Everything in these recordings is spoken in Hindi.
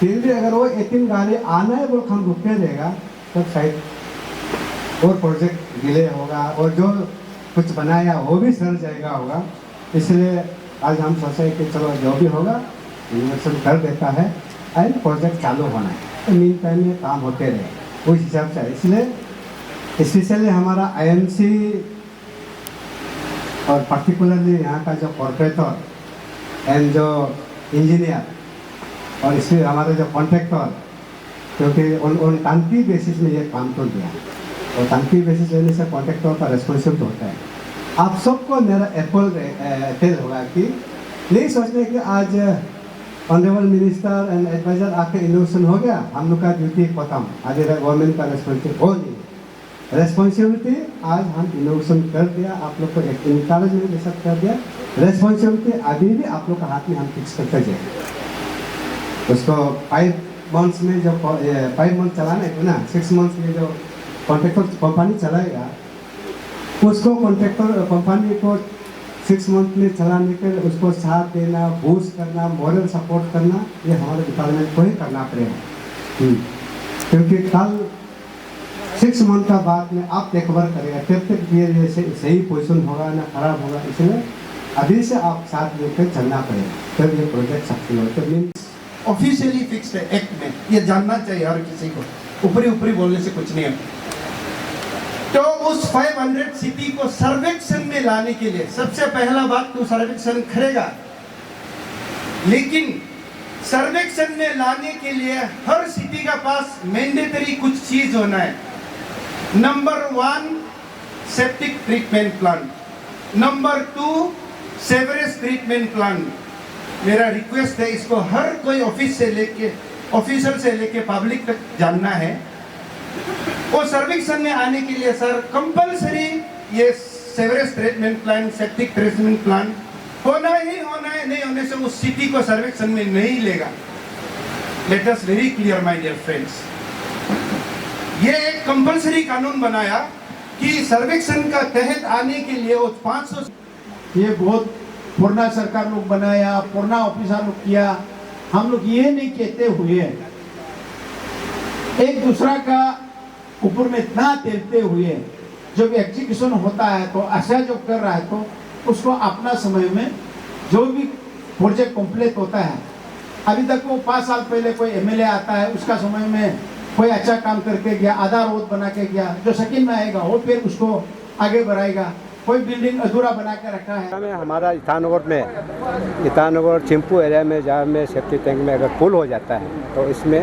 फिर भी अगर वो 18 गाड़ी आना है बोल हम रुकने देगा तब शायद और प्रोजेक्ट डिले होगा और जो कुछ बनाया वो भी सर जाएगा होगा। इसलिए आज हम सोचे कि चलो जो भी होगा इन्वेस्टमेंट कर देता है एंड प्रोजेक्ट चालू होना है, तो मीन टाइम में काम होते रहे उस हिसाब से। इसलिए स्पेशली हमारा IMC और पर्टिकुलरली यहाँ का जो कॉर्पोरेटर एंड जो इंजीनियर और इसमें हमारे जो कॉन्ट्रैक्टर, क्योंकि उन टांकी बेसिस में ये काम तो दिया और टांकी बेसिस देने से कॉन्ट्रैक्टर का रेस्पॉन्सिबिलिटी होता है। आप सबको मेरा अपील होगा कि नहीं सोचने कि आज ऑनरेबल मिनिस्टर एंड एडवाइजर आके इनोवेशन हो गया, हम लोग का ड्यूटी खत्म, आज गवर्नमेंट का रेस्पॉन्सिबिलिटी हो नहीं। रेस्पॉन्सिबिलिटी आज हम इनोवेशन कर दिया, आप लोग को एक इंकरेजमेंट ये सब कर दिया, रेस्पॉन्सिबिलिटी अभी भी आप लोग का हाथ में हम फिक्स करते जाए। उसको 5 मंथ्स में जो 5 मंथ चलाना है ना, 6 मंथ्स में जो कॉन्ट्रैक्टर कंपनी चलाएगा उसको कॉन्ट्रैक्टर कंपनी को 6 मंथ में चलाने के लिए उसको साथ देना, बूस्ट करना, मॉरल सपोर्ट करना, ये हमारे डिपार्टमेंट को ही करना पड़ेगा। क्योंकि कल 6 मंथ का बाद में आप देखभाल करेगा तब तक ये सही पोजीशन होगा ना खराब होगा, इसलिए अभी से आप साथ लेकर चलना पड़ेगा तब ये प्रोजेक्ट सक्सेस होगा। तो मीन्स ऑफिशियली फिक्स्ड है एक्ट में, ये जानना चाहिए हर किसी को, ऊपरी बोलने से कुछ नहीं है। तो उस 500 सिटी को सर्वेक्षण में लाने के लिए सबसे पहला बात तो सर्वेक्षण करेगा, लेकिन सर्वेक्षण में लाने के लिए हर सिटी का पास मैंडेटरी कुछ चीज होना है। Number 1 septic treatment plant, number 2 sewerage treatment plant. मेरा रिक्वेस्ट है इसको हर कोई ऑफिसर से लेके पब्लिक तक जानना है। और सर्वेक्षण में आने के लिए सर कंपलसरी ये sewerage treatment plant, septic treatment plant होना ही होना है, नहीं होने से उस सिटी को सर्वेक्षण में नहीं लेगा। Let us very clear my dear friends, ये एक कंपलसरी कानून बनाया कि सर्वेक्षण का तहत आने के लिए वो 500 ये बहुत पुराना सरकार लोग बनाया, पुराना ऑफिसर लोग किया। हम लोग ये नहीं कहते हुए एक दूसरा का ऊपर में इतना तेलते हुए जब एग्जीक्यूशन होता है तो ऐसा जो कर रहा है तो उसको अपना समय में जो भी प्रोजेक्ट कंप्लीट होता है, अभी तक वो 5 साल पहले कोई MLA आता है, उसका समय में कोई अच्छा काम करके गया, आधा रोड बना के गया, जो सेकंड में आएगा वो फिर उसको आगे बढ़ाएगा। कोई बिल्डिंग अधूरा बना के रखा है। हमारा ईटानगर चिंपू एरिया में जहाँ में सेफ्टी टैंक में अगर पुल हो जाता है तो इसमें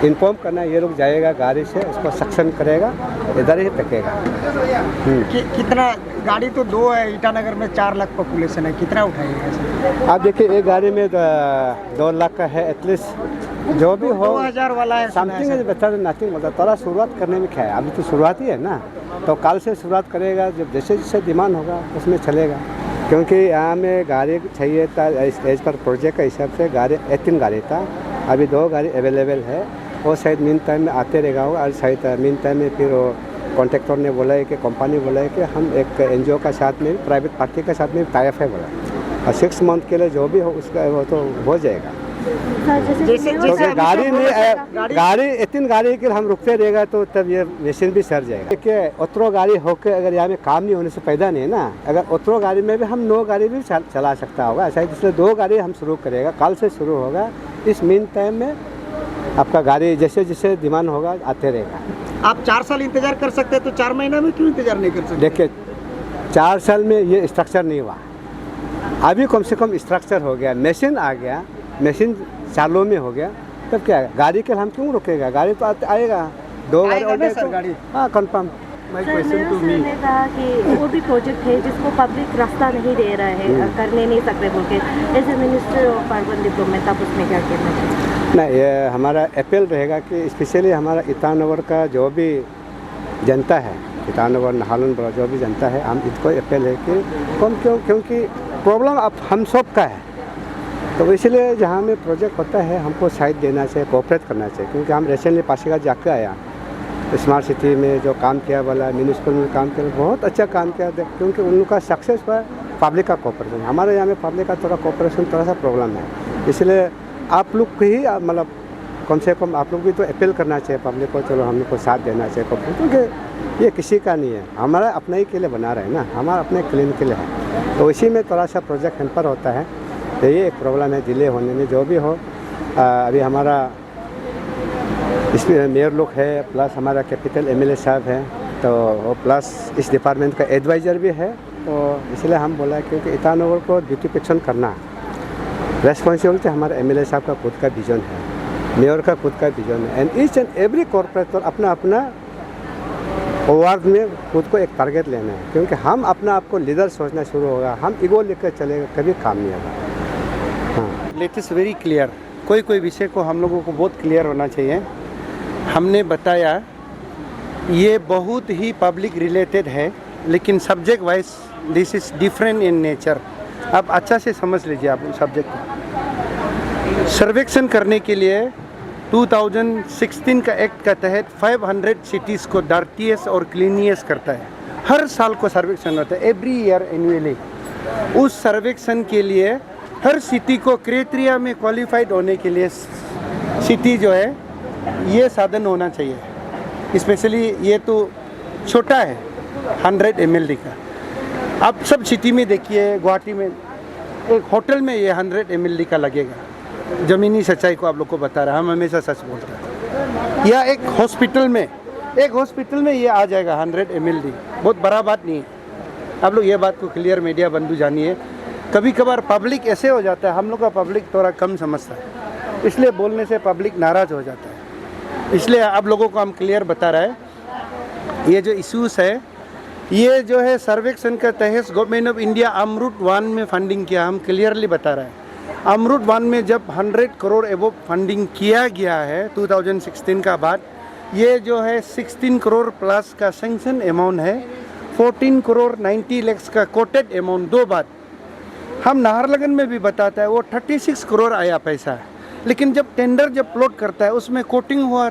इन्फॉर्म करना, ये लोग जाएगा गाड़ी से, उसको सक्शन करेगा, इधर ही तकेगा। कितना गाड़ी तो 2 है, ईटानगर में 4 लाख पॉपुलेशन है, कितना उठाएगा? आप देखिए एक गाड़ी में 2 लाख का है, एटलीस्ट जो भी हो 2000 वाला है, something is better than nothing. मतलब थोड़ा शुरुआत करने में क्या है, अभी तो शुरुआत ही है ना, तो कल से शुरुआत करेगा, जब जैसे जैसे डिमांड होगा उसमें चलेगा। क्योंकि यहाँ में गाड़ी चाहिए था एज पर प्रोजेक्ट के हिसाब से 18 गाड़ी था, अभी 2 गाड़ी अवेलेबल है, वो शायद मीन टाइम में आते रहेगा होगा। और शायद मीन टाइम में फिर वो कॉन्ट्रैक्टर ने बोला है कि कंपनी बोला है कि हम एक NGO का साथ में, प्राइवेट पार्टी के साथ में टाइप है बोला, और 6 मंथ के लिए जो भी हो उसका वो तो हो जाएगा। जैसे गाड़ी 18 गाड़ी के हम रुकते रहेगा तो तब ये मशीन भी सर जाएगा। देखिए उतरो गाड़ी होकर अगर यहाँ में काम नहीं होने से पैदा नहीं है ना, अगर उतरो गाड़ी में भी हम 9 गाड़ी भी चला सकता होगा ऐसा, इसलिए 2 गाड़ी हम शुरू करेगा, कल से शुरू होगा। इस मीन टाइम में आपका गाड़ी जैसे जैसे डिमांड होगा आते रहेगा। आप 4 साल इंतजार कर सकते हैं तो 4 महीना में क्यों इंतजार नहीं कर सकते? देखिए 4 साल में ये स्ट्रक्चर नहीं हुआ, अभी कम से कम स्ट्रक्चर हो गया, मशीन आ गया, मशीन चालू में हो गया, तब क्या है, गाड़ी के हम क्यों रुकेगा, गाड़ी तो आएगा 2 गाड़ी। हाँ कंफर्म। ने कहा कि वो भी प्रोजेक्ट है जिसको पब्लिक रास्ता नहीं दे रहा है, करने नहीं सकते बोल के, as a minister of urban development आप उसमें क्या कहना चाहिए? नहीं, ये हमारा अपील रहेगा कि स्पेशली हमारा ईटानगर का जो भी जनता है, ईटानगर नाहरलगुन बड़ा जो भी जनता है, हम इसको अपील है कि क्योंकि प्रॉब्लम अब हम सब का है, तो इसलिए जहाँ में प्रोजेक्ट होता है हमको साइड देना चाहिए, कोऑपरेट करना चाहिए। क्योंकि हम रिसेंटली पासीघाट जाकर आया, स्मार्ट सिटी में जो काम किया वाला, म्यूनिसिपल में काम किया, बहुत अच्छा काम किया, क्योंकि उनका सक्सेस हुआ पब्लिक का कोऑपरेशन। हमारे यहाँ में पब्लिक का थोड़ा कोऑपरेशन थोड़ा सा प्रॉब्लम है, इसलिए आप लोग को ही मतलब कम से कम आप लोग भी तो अपील करना चाहिए पब्लिक को, चलो हम लोग को साथ देना चाहिए पब्लिक, क्योंकि ये किसी का नहीं है, हमारा अपने ही के लिए बना रहे हैं ना, हमारा अपने क्लीन के लिए है। तो इसी में थोड़ा सा प्रोजेक्ट हेम्पर होता है, तो ये एक प्रॉब्लम है डिले होने में। जो भी हो अभी हमारा इसमें मेयर लोग है, प्लस हमारा कैपिटल एमएलए साहब है, तो प्लस इस डिपार्टमेंट का एडवाइज़र भी है। तो इसलिए हम बोला क्योंकि ईटानगर को ब्यूटिफिकेशन करना रेस्पॉन्सिबिलिटी हमारे एमएलए साहब का खुद का विजन है, मेयर का खुद का विजन है, and each and every corporator अपना अपना वार्ड में खुद को एक टारगेट लेना है, क्योंकि हम अपना आपको लीडर सोचना शुरू होगा, हम ईगो लेकर चलेगा कभी काम नहीं होगा। हाँ, लेट इस वेरी क्लियर, कोई विषय को हम लोगों को बहुत क्लियर होना चाहिए। हमने बताया ये बहुत ही पब्लिक रिलेटेड है, लेकिन subject wise this is different in nature. आप अच्छा से समझ लीजिए आप सब्जेक्ट को। सर्वेक्षण करने के लिए 2016 का एक्ट का तहत 500 सिटीज़ को डर्टीएस्ट और क्लीनिएस्ट करता है। हर साल को सर्वेक्षण होता है, एवरी ईयर एनुअली। उस सर्वेक्षण के लिए हर सिटी को क्राइटेरिया में क्वालिफाइड होने के लिए सिटी जो है ये साधन होना चाहिए। स्पेशली ये तो छोटा है 100 ml का। आप सब सिटी में देखिए, गुवाहाटी में एक होटल में ये 100 ml का लगेगा। ज़मीनी सच्चाई को आप लोग को बता रहा, हम हमेशा सच बोलते हैं। या एक हॉस्पिटल में ये आ जाएगा 100 ml, बहुत बड़ा बात नहीं है। आप लोग ये बात को क्लियर मीडिया बंधु जानिए। कभी कभार पब्लिक ऐसे हो जाता है, हम लोग का पब्लिक थोड़ा कम समझता है, इसलिए बोलने से पब्लिक नाराज़ हो जाता है। इसलिए आप लोगों को हम क्लियर बता रहे हैं, ये जो इश्यूज़ है ये जो है सर्वेक्षण का तहत गवर्नमेंट ऑफ इंडिया अमृत 1 में फंडिंग किया। हम क्लियरली बता रहे हैं, अमृत 1 में जब 100 करोड़ एवो फंडिंग किया गया है 2016 का बाद, ये जो है 16 करोड़ प्लस का सेंक्शन अमाउंट है, 14 करोड़ 90 लाख का कोटेड अमाउंट। दो बात हम नाहरलगुन में भी बताता है, वो 36 करोड़ आया पैसा, लेकिन जब टेंडर जब प्लॉट करता है उसमें कोटिंग हुआ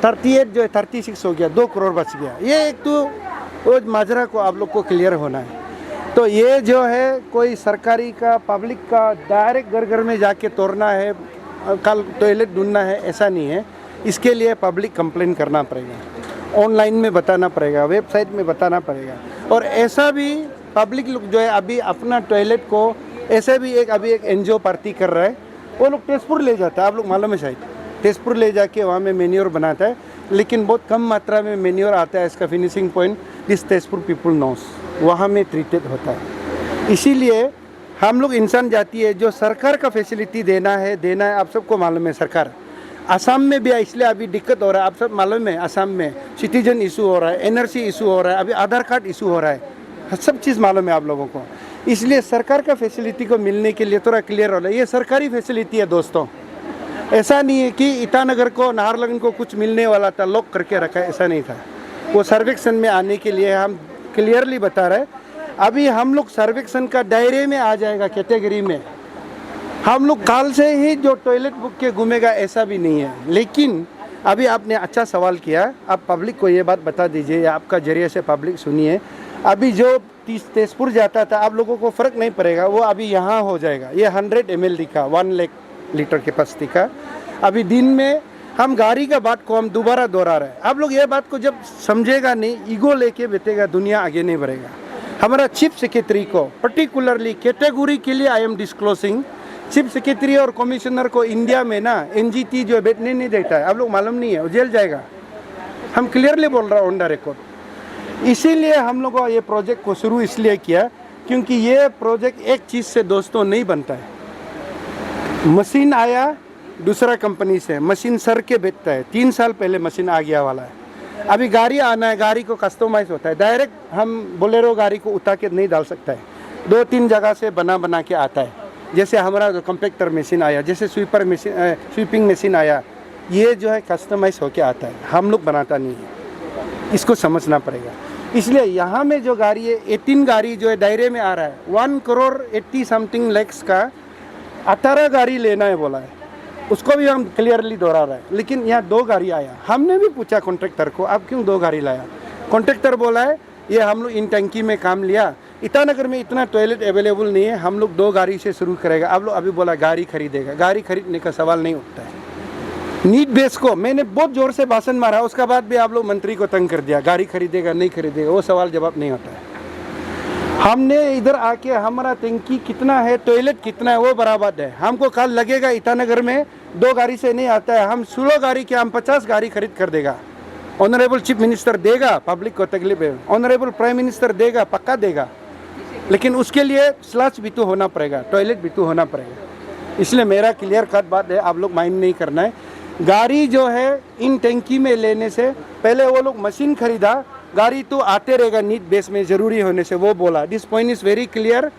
38 जो है 36 हो गया, 2 करोड़ बच गया। ये एक तो रोज माजरा को आप लोग को क्लियर होना है। तो ये जो है कोई सरकारी का पब्लिक का डायरेक्ट घर घर में जाके तोड़ना है, कल टॉयलेट ढूंढना है, ऐसा नहीं है। इसके लिए पब्लिक कंप्लेन करना पड़ेगा, ऑनलाइन में बताना पड़ेगा, वेबसाइट में बताना पड़ेगा। और ऐसा भी पब्लिक लोग जो है अभी अपना टॉयलेट को ऐसे भी अभी एक एनजीओ पार्टी कर रहा है, वो लोग तेजपुर ले जाता है। आप लोग मालूम है शायद, तेजपुर ले जाके वहाँ में मेन्योर बनाता है, लेकिन बहुत कम मात्रा में मेन्योर आता है। इसका finishing point this Tezpur people knows, वहाँ में ट्रीटेड होता है। इसीलिए हम लोग इंसान जाती है जो सरकार का फैसिलिटी देना है, आप सबको मालूम है। सरकार आसाम में भी है, इसलिए अभी दिक्कत हो रहा है। आप सब मालूम है, आसाम में सिटीजन इशू हो रहा है, एनआरसी इशू हो रहा है, अभी आधार कार्ड इशू हो रहा है, सब चीज़ मालूम है आप लोगों को। इसलिए सरकार का फैसिलिटी को मिलने के लिए थोड़ा क्लियर हो रहा है, ये सरकारी फैसिलिटी है दोस्तों। ऐसा नहीं है कि ईटानगर को, नाहरलगुन को कुछ मिलने वाला था, लॉक करके रखा है, ऐसा नहीं था। वो सर्वेक्षण में आने के लिए हम क्लियरली बता रहे हैं। अभी हम लोग सर्वेक्षण का दायरे में आ जाएगा, कैटेगरी में। हम लोग काल से ही जो टॉयलेट बुक के घूमेगा ऐसा भी नहीं है। लेकिन अभी आपने अच्छा सवाल किया, आप पब्लिक को ये बात बता दीजिए, या आपका जरिए से पब्लिक सुनिए। अभी जो तेजपुर जाता था, आप लोगों को फ़र्क नहीं पड़ेगा, वो अभी यहाँ हो जाएगा। ये 100 ml का 1 लाख लीटर कैपेसिटी का। अभी दिन में हम गाड़ी का बात को हम दोबारा दोहरा रहे हैं। आप लोग ये बात को जब समझेगा नहीं, ईगो लेके बैठेगा, दुनिया आगे नहीं बढ़ेगा। हमारा चीफ सेक्रेटरी को पर्टिकुलरली कैटेगरी के लिए I am disclosing, chief secretary और कमिश्नर को इंडिया में ना एनजीटी जो बैठने नहीं देता है, आप लोग मालूम नहीं है, वो जेल जाएगा। हम क्लियरली बोल रहे हैं ऑन द रिकॉर्ड। इसीलिए हम लोग ये प्रोजेक्ट को शुरू इसलिए किया क्योंकि ये प्रोजेक्ट एक चीज़ से दोस्तों नहीं बनता है। मशीन आया दूसरा कंपनी से, मशीन सर के बेचता है, 3 साल पहले मशीन आ गया वाला है। अभी गाड़ी आना है, गाड़ी को कस्टमाइज होता है, डायरेक्ट हम बोलेरो गाड़ी को उतार के नहीं डाल सकता है, 2-3 जगह से बना के आता है। जैसे हमारा जो कम्पेक्टर मशीन आया, जैसे स्वीपिंग मशीन आया, ये जो है कस्टमाइज होके आता है, हम लोग बनाता नहीं है, इसको समझना पड़ेगा। इसलिए यहाँ में जो गाड़ी है, 18 गाड़ी जो है दायरे में आ रहा है, 1 करोड़ 80 समथिंग लैक्स का 18 गाड़ी लेना है बोला है, उसको भी हम क्लियरली दोहरा रहे हैं। लेकिन यहाँ 2 गाड़ी आया, हमने भी पूछा कॉन्ट्रैक्टर को, आप क्यों 2 गाड़ी लाया? कॉन्ट्रैक्टर बोला है ये हम लोग इन टंकी में काम लिया, ईटानगर में इतना टॉयलेट अवेलेबल नहीं है, हम लोग 2 गाड़ी से शुरू करेगा। आप लोग अभी बोला गाड़ी खरीदेगा, गाड़ी खरीदने का सवाल नहीं उठता है। नीट बेस को मैंने बहुत जोर से भाषण मारा, उसके बाद भी आप लोग मंत्री को तंग कर दिया, गाड़ी खरीदेगा नहीं खरीदेगा, वो सवाल जवाब नहीं होता है। हमने इधर आके हमारा टंकी कितना है, टॉयलेट कितना है, वो बराबर है। हमको कल लगेगा ईटानगर में 2 गाड़ी से नहीं आता है, हम 16 गाड़ी के हम 50 गाड़ी खरीद कर देगा। ऑनरेबल चीफ मिनिस्टर देगा, पब्लिक को तकलीफ है, ऑनरेबल प्राइम मिनिस्टर देगा, पक्का देगा, लेकिन उसके लिए स्लच भी तो होना पड़ेगा, टॉयलेट भी तो होना पड़ेगा। इसलिए मेरा क्लियर कट बात है, आप लोग माइंड नहीं करना है। गाड़ी जो है इन टंकी में लेने से पहले वो लोग मशीन खरीदा, गाड़ी तो आते रहेगा नीट बेस में जरूरी होने से, वो बोला। This point is very clear.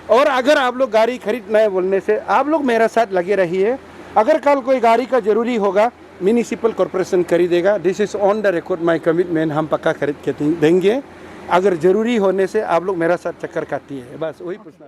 और अगर आप लोग गाड़ी खरीदना है बोलने से आप लोग मेरा साथ लगे रहिए। अगर कल कोई गाड़ी का जरूरी होगा म्यूनिसिपल कॉरपोरेशन खरीदेगा, this is on the record my commitment, हम पक्का खरीद के देंगे। अगर ज़रूरी होने से आप लोग मेरा साथ चक्कर काटिए, बस वही पूछना।